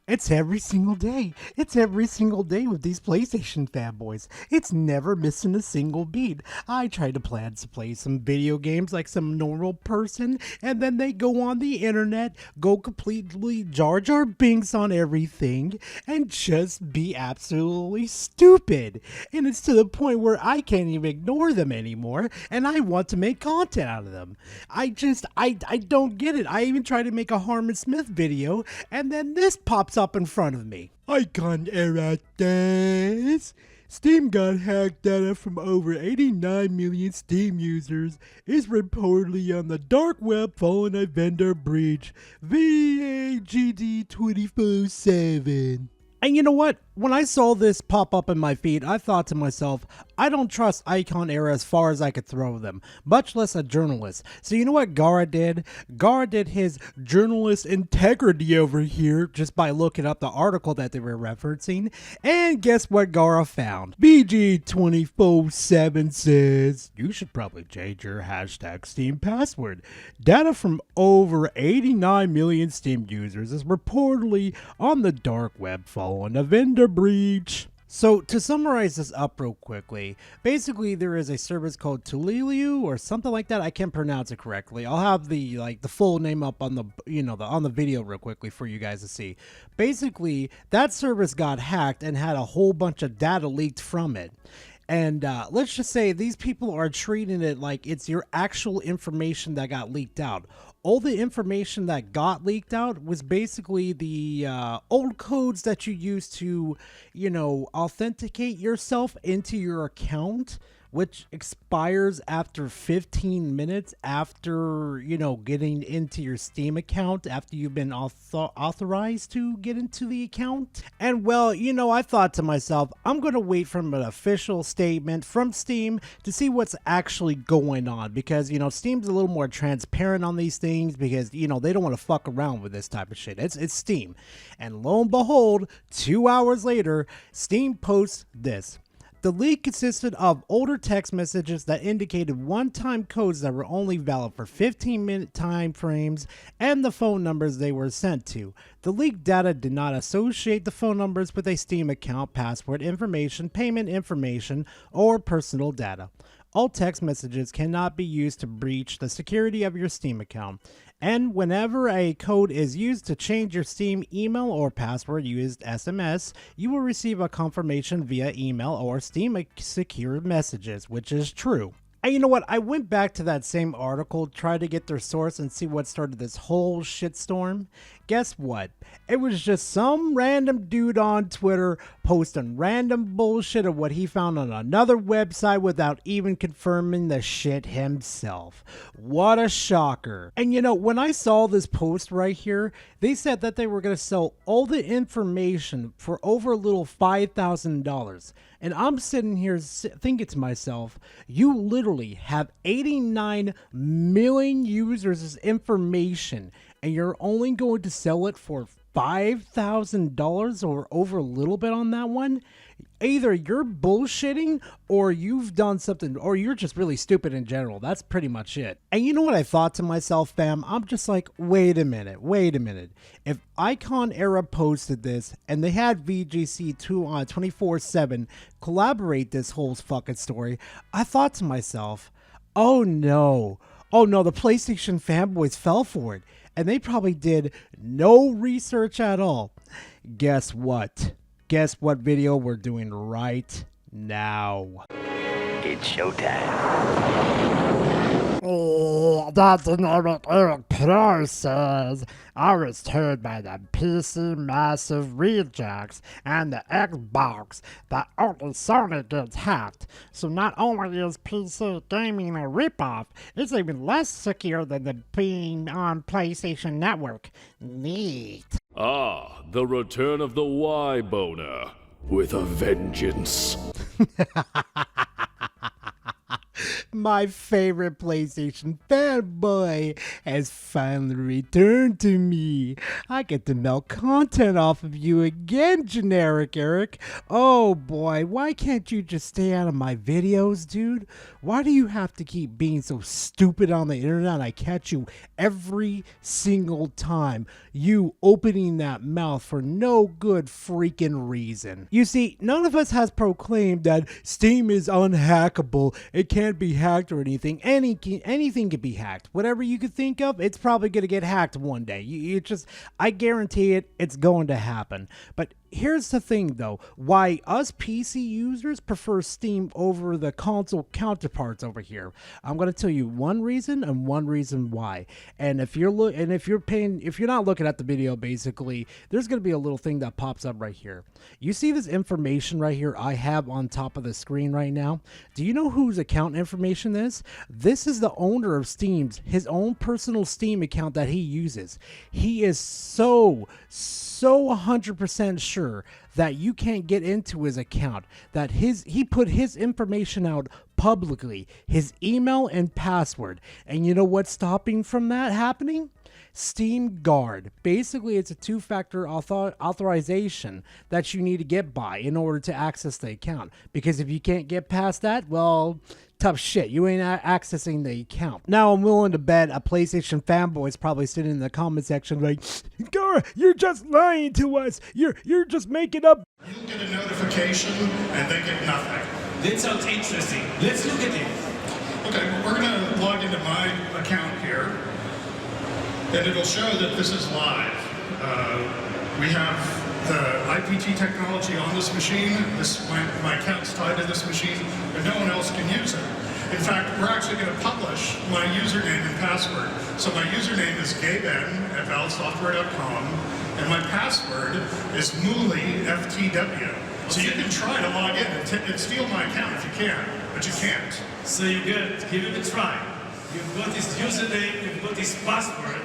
It's every single day. It's every single day with these PlayStation fanboys. It's never missing a single beat. I try to plan to play some video games like some normal person, and then they go on the internet, go completely Jar Jar Binks on everything, and just be absolutely stupid. And it's to the point where I can't even ignore them anymore, and I want to make content out of them. I don't get it. I even tried to make a Harmon Smith video, and then this pops up in front of me. Icon error this. Steam got hacked. Data from over 89 million Steam users is reportedly on the dark web following a vendor breach. VAGD 24/7. And you know what? When I saw this pop up in my feed, I thought to myself, I don't trust Icon Era as far as I could throw them, much less a journalist. So you know what Gara did? Gara did his journalist integrity over here just by looking up the article that they were referencing. And guess what Gara found? BG247 says, you should probably change your hashtag Steam password. Data from over 89 million Steam users is reportedly on the dark web following a vendor breach. So to summarize this up real quickly, basically there is a service called Tuliliu or something like that. I can't pronounce it correctly. I'll have the full name up on the on the video real quickly for you guys to see. Basically, that service got hacked and had a whole bunch of data leaked from it. And let's just say these people are treating it like it's your actual information that got leaked out. All the information that got leaked out was basically the old codes that you use to, authenticate yourself into your account, which expires after 15 minutes after, getting into your Steam account, after you've been authorized to get into the account. And well, I thought to myself, I'm going to wait for an official statement from Steam to see what's actually going on, because, Steam's a little more transparent on these things because, they don't want to fuck around with this type of shit. It's Steam. And lo and behold, 2 hours later, Steam posts this. The leak consisted of older text messages that indicated one-time codes that were only valid for 15-minute time frames and the phone numbers they were sent to. The leaked data did not associate the phone numbers with a Steam account, password information, payment information, or personal data. All text messages cannot be used to breach the security of your Steam account. And whenever a code is used to change your Steam email or password used SMS, you will receive a confirmation via email or Steam secure messages, which is true. And you know what? I went back to that same article, tried to get their source and see what started this whole shitstorm. Guess what? It was just some random dude on Twitter posting random bullshit of what he found on another website without even confirming the shit himself. What a shocker. And when I saw this post right here, they said that they were going to sell all the information for over a little $5,000. And I'm sitting here thinking to myself, you literally have 89 million users' information, and you're only going to sell it for $5,000 or over a little bit on that one? Either you're bullshitting or you've done something, or you're just really stupid in general. That's pretty much it. And you know what I thought to myself, fam? I'm just like, wait a minute. If Icon Era posted this and they had VGC 24/7 collaborate this whole fucking story, I thought to myself, oh no, the PlayStation fanboys fell for it. And they probably did no research at all. Guess what? Guess what video we're doing right now? It's showtime. That's what Eric Pro says. I was told by the PC Massive Rejects and the Xbox that only Sony gets hacked. So not only is PC gaming a ripoff, it's even less secure than the being on PlayStation Network. Neat. Ah, the return of the Y-boner with a vengeance. My favorite PlayStation fanboy has finally returned to me. I get to melt content off of you again, generic Eric. Oh boy, why can't you just stay out of my videos, dude? Why do you have to keep being so stupid on the internet? I catch you every single time. You opening that mouth for no good freaking reason. You see, none of us has proclaimed that Steam is unhackable. It can't be hacked or anything. Anything can be hacked. Whatever you could think of, it's probably going to get hacked one day. I guarantee it, it's going to happen. But here's the thing though, why us PC users prefer Steam over the console counterparts over here. I'm going to tell you one reason and one reason why. And if you're not looking at the video, basically, there's going to be a little thing that pops up right here. You see this information right here I have on top of the screen right now? Do you know whose account information is? This is the owner of Steam's, his own personal Steam account that he uses. He is so 100% sure that you can't get into his account, that he put his information out publicly, his email and password. And you know what's stopping from that happening? Steam Guard. Basically, it's a two-factor authorization that you need to get by in order to access the account. Because if you can't get past that, well, tough shit. You ain't accessing the account. Now, I'm willing to bet a PlayStation fanboy is probably sitting in the comment section like, Gar, you're just lying to us. You're just making up. You'll get a notification and they get nothing. That sounds interesting. Let's look at it. Okay, well, we're going to log into my account here, and it'll show that this is live. We have the IPT technology on this machine. My account's tied to this machine, and no one else can use it. In fact, we're actually going to publish my username and password. So my username is gaben@valvesoftware.com, and my password is MooleyFTW. So you can try to log in and steal my account if you can, but you can't. So you give it a try. You've got his username, you've got his password,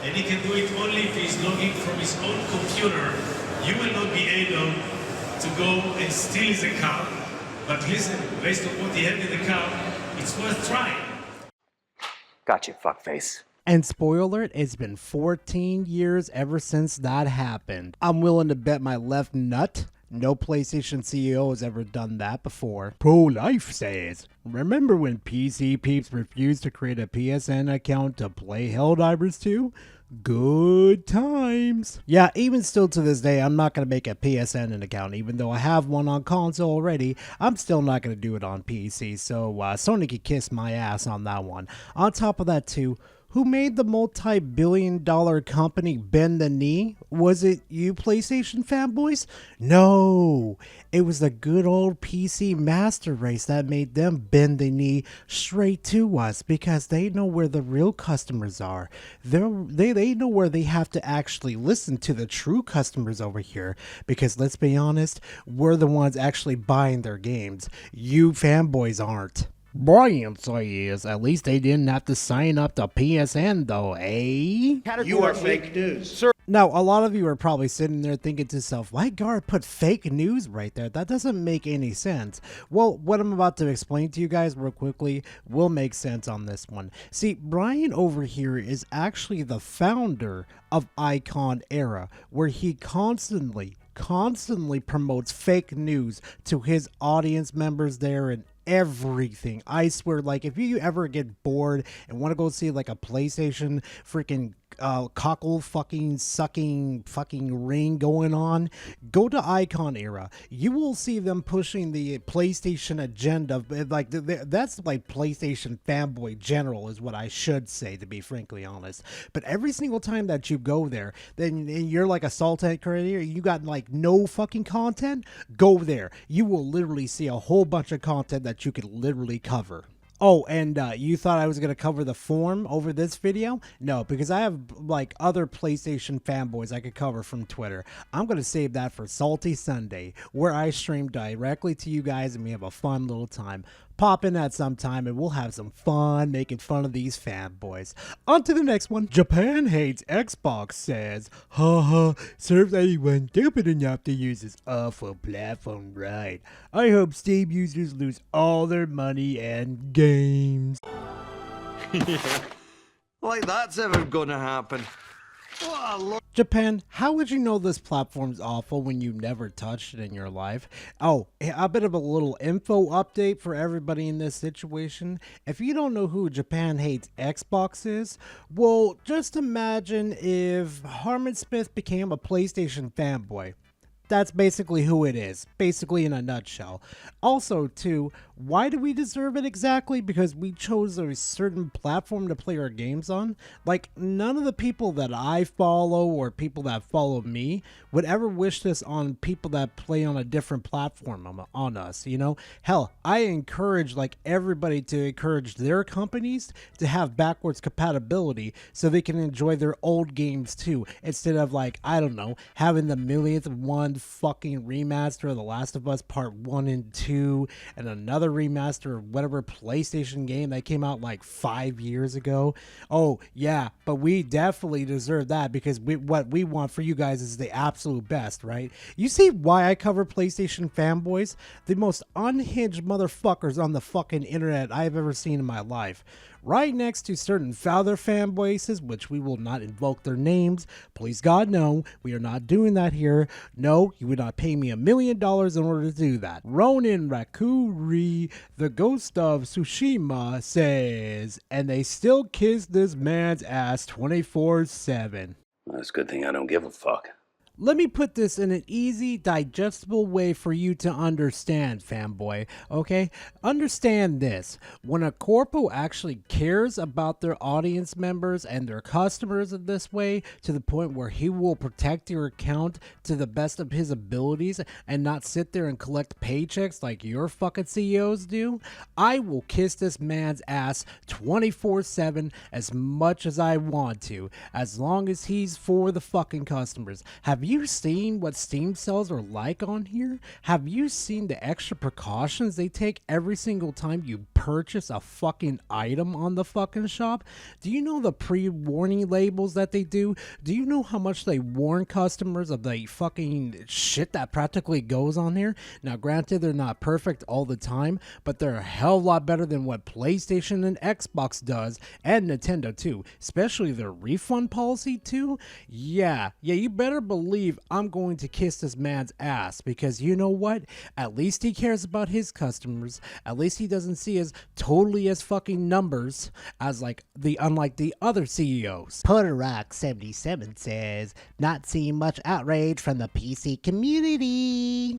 and he can do it only if he's logging from his own computer. You will not be able to go and steal his account. But listen, based on what he had in the account, it's worth trying. Gotcha, fuckface. And spoiler alert, it's been 14 years ever since that happened. I'm willing to bet my left nut no PlayStation CEO has ever done that before. Pro-Life says, remember when PC peeps refused to create a PSN account to play Helldivers 2? Good times. Yeah, even still to this day, I'm not going to make a PSN account. Even though I have one on console already, I'm still not going to do it on PC. So Sony could kiss my ass on that one. On top of that too, who made the multi-billion-dollar company bend the knee? Was it you PlayStation fanboys? No, it was the good old PC master race that made them bend the knee straight to us because they know where the real customers are. They know where they have to actually listen to the true customers over here because let's be honest, we're the ones actually buying their games. You fanboys aren't. Brian says, at least they didn't have to sign up to PSN though, eh? You are fake news. Sir. Now, a lot of you are probably sitting there thinking to yourself, why Gar put fake news right there? That doesn't make any sense. Well, what I'm about to explain to you guys real quickly will make sense on this one. See, Brian over here is actually the founder of Icon Era, where he constantly promotes fake news to his audience members there and everything. I swear, like, if you ever get bored and want to go see like a PlayStation freaking cockle fucking sucking fucking ring going on, go to Icon Era. You will see them pushing the PlayStation agenda. Like that's like PlayStation fanboy general is what I should say, to be frankly honest. But every single time that you go there, then you're like a content creator, you got like no fucking content, go there. You will literally see a whole bunch of content that you could literally cover. Oh, and you thought I was going to cover the forum over this video? No, because I have like other PlayStation fanboys I could cover from Twitter. I'm going to save that for Salty Sunday, where I stream directly to you guys and we have a fun little time. Pop in at some time and we'll have some fun making fun of these fanboys. On to the next one. Japan hates Xbox says, haha, serves anyone stupid enough to use this awful platform right. I hope Steam users lose all their money and games. Like that's ever gonna happen. Japan, how would you know this platform's awful when you never touched it in your life? Oh, a bit of a little info update for everybody in this situation. If you don't know who Japan hates Xbox is, well, just imagine if Harmon Smith became a PlayStation fanboy. That's basically who it is, basically in a nutshell. Also, too, why do we deserve it exactly? Because we chose a certain platform to play our games on? Like, none of the people that I follow or people that follow me would ever wish this on people that play on a different platform on us, you know? Hell, I encourage, like, everybody to encourage their companies to have backwards compatibility so they can enjoy their old games, too, instead of, like, I don't know, having the millionth one fucking remaster of The Last of Us Part 1 and 2 and another remaster of whatever PlayStation game that came out like 5 years ago. Oh yeah, but we definitely deserve that because what we want for you guys is the absolute best, right? You see why I cover PlayStation fanboys? The most unhinged motherfuckers on the fucking internet I've ever seen in my life. Right next to certain other fanboys, which we will not invoke their names. Please God, no, we are not doing that here. No, you would not pay me $1 million in order to do that. Ronin Rakuri, the ghost of Tsushima, says, and they still kiss this man's ass 24/7. That's a good thing I don't give a fuck. Let me put this in an easy, digestible way for you to understand, fanboy, okay? Understand this. When a corpo actually cares about their audience members and their customers in this way, to the point where he will protect your account to the best of his abilities and not sit there and collect paychecks like your fucking CEOs do, I will kiss this man's ass 24/7 as much as I want to, as long as he's for the fucking customers. Have you seen what Steam sales are like on here? Have you seen the extra precautions they take every single time you purchase a fucking item on the fucking shop? Do you know the pre-warning labels that they do? Do you know how much they warn customers of the fucking shit that practically goes on here? Now granted, they're not perfect all the time, but they're a hell of a lot better than what PlayStation and Xbox does, and Nintendo too, especially their refund policy too. Yeah, you better believe I'm going to kiss this man's ass, because you know what? At least he cares about his customers. At least he doesn't see us totally as fucking numbers as unlike the other CEOs. Puerto Rock 77 says, not seeing much outrage from the PC community.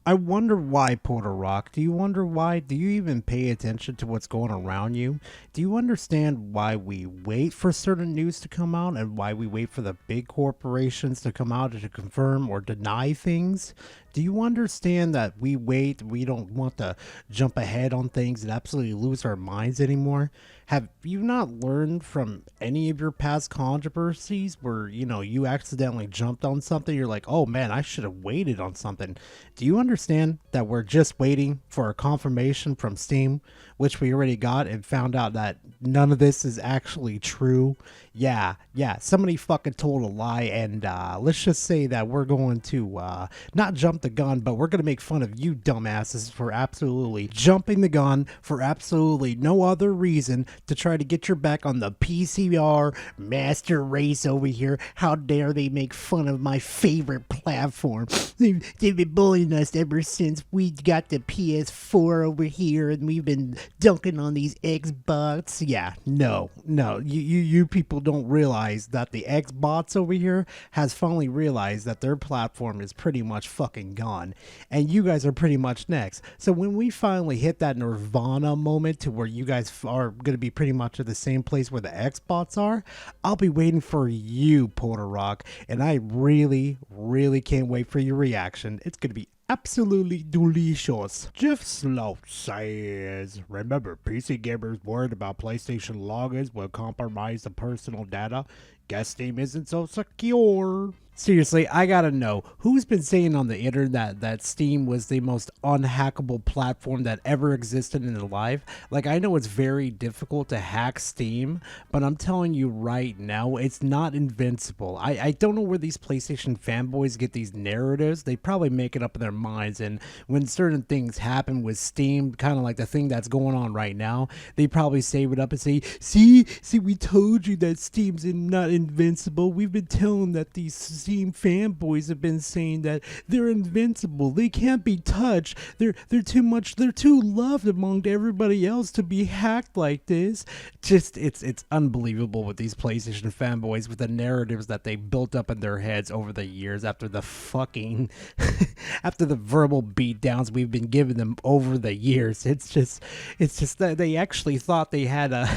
I wonder why, Puerto Rock. Do you wonder why? Do you even pay attention to what's going around you? Do you understand why we wait for certain news to come out and why we wait for the big corporations to come out to confirm or deny things? Do you understand that we wait, we don't want to jump ahead on things and absolutely lose our minds anymore? Have you not learned from any of your past controversies where, you accidentally jumped on something? You're like, oh man, I should have waited on something. Do you understand that we're just waiting for a confirmation from Steam, which we already got and found out that none of this is actually true? Yeah, somebody fucking told a lie, and let's just say that we're going to not jump the gun, but we're going to make fun of you dumbasses for absolutely jumping the gun for absolutely no other reason to try to get your back on the PCR master race over here. How dare they make fun of my favorite platform? They've been bullying us ever since we got the PS4 over here, and we've been dunking on these Xbox. Yeah, no, you people don't realize that the Xbox over here has finally realized that their platform is pretty much fucking gone, and you guys are pretty much next. So when we finally hit that nirvana moment to where you guys are going to be pretty much at the same place where the Xbox are, I'll be waiting for you, Puerto Rock, and I really can't wait for your reaction. It's going to be absolutely delicious. Jeff Slout says, remember, PC gamers worried about PlayStation logins will compromise the personal data? Guess Steam isn't so secure. Seriously, I gotta know, who's been saying on the internet that Steam was the most unhackable platform that ever existed in their life? Like, I know it's very difficult to hack Steam, but I'm telling you right now, it's not invincible. I don't know where these PlayStation fanboys get these narratives. They probably make it up in their minds, and when certain things happen with Steam, kind of like the thing that's going on right now, they probably save it up and say, see, we told you that Steam's not invincible. We've been telling that these Steam fanboys have been saying that they're invincible. They can't be touched. They're too loved among everybody else to be hacked like this. Just it's unbelievable with these PlayStation fanboys, with the narratives that they built up in their heads over the years after the fucking after the verbal beatdowns we've been giving them over the years. It's just that they actually thought they had a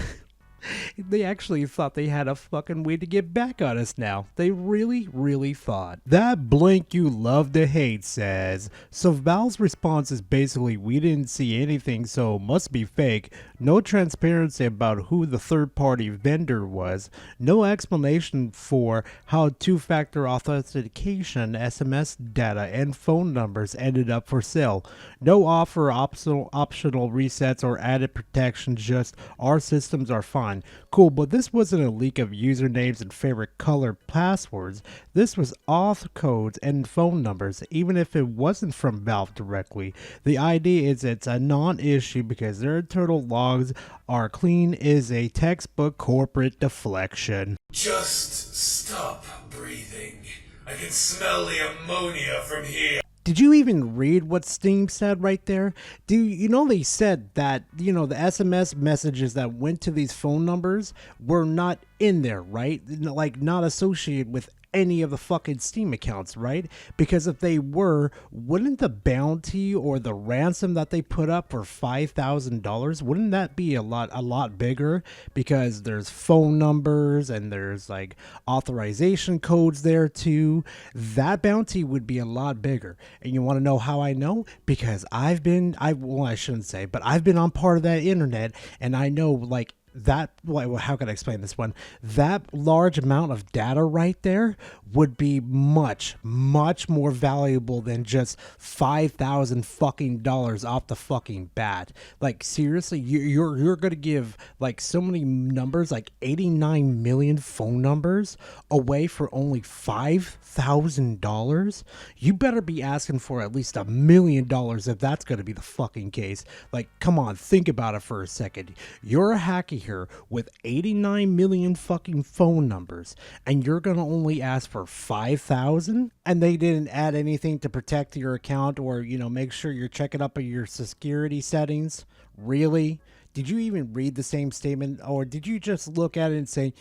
they actually thought they had a fucking way to get back on us now. They really, really thought. That blank you love to hate says, so Valve's response is basically, we didn't see anything, so must be fake. No transparency about who the third-party vendor was. No explanation for how two-factor authentication, SMS data, and phone numbers ended up for sale. No offer optional resets or added protections, just our systems are fine. Cool, but this wasn't a leak of usernames and favorite color passwords. This was auth codes and phone numbers, even if it wasn't from Valve directly. The idea is it's a non-issue because their internal logs are clean is a textbook corporate deflection. Just stop breathing. I can smell the ammonia from here. Did you even read what Steam said right there? They said that, the SMS messages that went to these phone numbers were not in there, right? Like, not associated with any of the fucking Steam accounts, right? Because if they were, wouldn't the bounty or the ransom that they put up for $5,000, wouldn't that be a lot bigger? Because there's phone numbers and there's like authorization codes there too. That bounty would be a lot bigger. And you want to know how I know? Because I shouldn't say, but I've been on part of that internet, and I know, like, that, well, how can I explain this one? That large amount of data right there would be much, much more valuable than just $5,000 fucking dollars off the fucking bat. Like, seriously, you're gonna give like so many numbers, like 89 million phone numbers away for only $5,000? You better be asking for at least $1 million if that's gonna be the fucking case. Like, come on, think about it for a second. You're a hacker here with 89 million fucking phone numbers, and you're gonna only ask for 5,000, and they didn't add anything to protect your account or make sure you're checking up on your security settings. Really? Did you even read the same statement, or did you just look at it and say,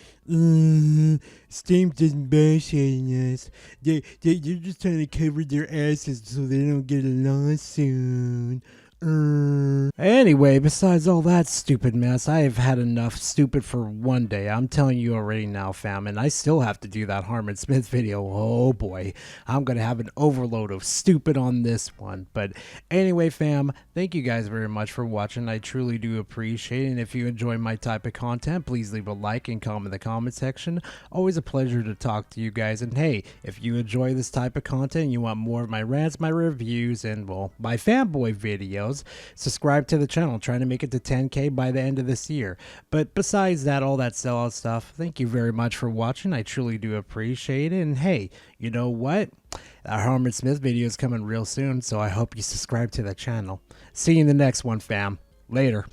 Steam doesn't bash us. They're just trying to cover their asses so they don't get a lawsuit. Anyway, besides all that stupid mess, I have had enough stupid for one day. I'm telling you already now, fam, and I still have to do that Harmon Smith video. Oh boy, I'm gonna have an overload of stupid on this one. But anyway, fam, thank you guys very much for watching. I truly do appreciate it. And if you enjoy my type of content, please leave a like and comment in the comment section. Always a pleasure to talk to you guys. And hey, if you enjoy this type of content and you want more of my rants, my reviews, and well, my fanboy videos, subscribe to the channel. Trying to make it to 10K by the end of this year. But besides that, all that sellout stuff, thank you very much for watching. I truly do appreciate it. And hey, you know what? Our Harmon Smith video is coming real soon, so I hope you subscribe to the channel. See you in the next one, fam. Later.